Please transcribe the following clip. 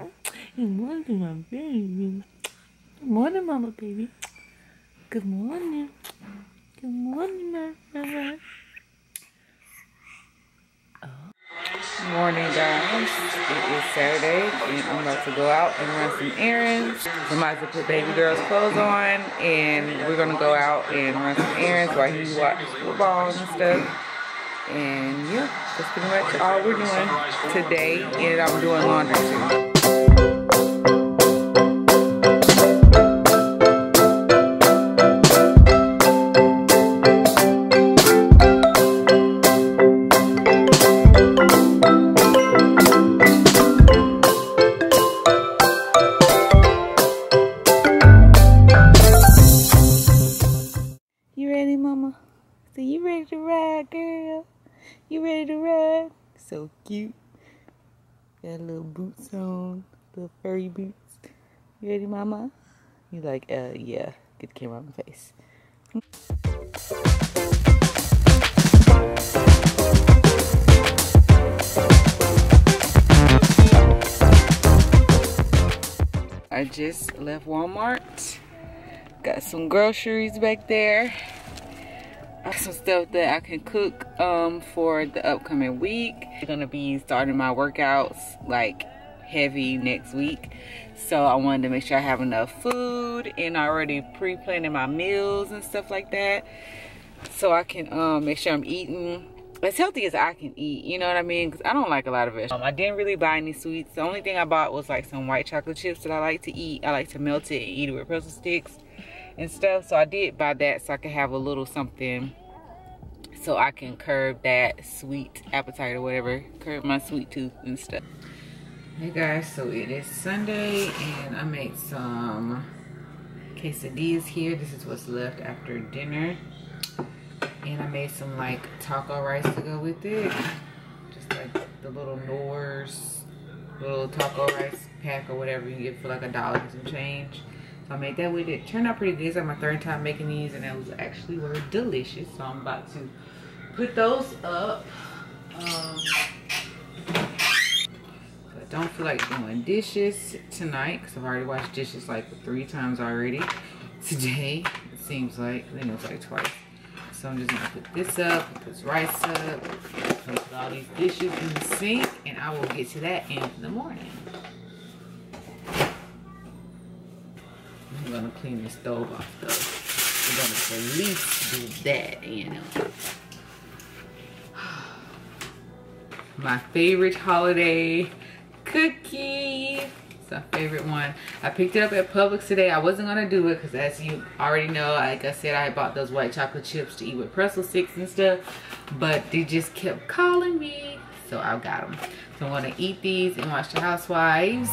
Good morning, my baby. Good morning, mama, baby. Good morning. Good morning, my brother. Morning, guys. It is Saturday, and I'm about to go out and run some errands. I'm about to put baby girl's clothes on, and we're gonna go out and run some errands while he watches football and stuff. And yeah, that's pretty much all we're doing today, and I'm doing laundry too. You ready, mama? So you ready to ride, girl? You ready to ride? So cute. Got little boots on, little furry boots. You ready, mama? You like, yeah. Get the camera on my face. I just left Walmart. Got some groceries back there. Some stuff that I can cook for the upcoming week. I'm gonna be starting my workouts like heavy next week, so I wanted to make sure I have enough food, and I already pre-planning my meals and stuff like that, so I can make sure I'm eating as healthy as I can eat, you know what I mean? Because I don't like a lot of vegetables. I didn't really buy any sweets. The only thing I bought was like some white chocolate chips that I like to eat. I like to melt it and eat it with pretzel sticks and stuff. So I did buy that so I could have a little something so I can curb that sweet appetite or whatever, curb my sweet tooth and stuff. Hey guys, so it is Sunday and I made some quesadillas here. This is what's left after dinner. And I made some like taco rice to go with it. Just like the little Knorr's little taco rice pack or whatever you get for like $1 and some change. So I made that with it. Turned out pretty good. It's like my third time making these, and it was actually were delicious. So I'm about to put those up. I don't feel like doing dishes tonight because I've already washed dishes like 3 times already today. It seems like, I think it was like twice. So I'm just gonna put this up, put this rice up, put all these dishes in the sink, and I will get to that in the morning. I'm gonna clean the stove off though. We're gonna at least do that, you know. My favorite holiday cookie. It's my favorite one. I picked it up at Publix today. I wasn't gonna do it because, as you already know, like I said, I bought those white chocolate chips to eat with pretzel sticks and stuff, but they just kept calling me, so I got them. So I'm gonna eat these and watch the Housewives.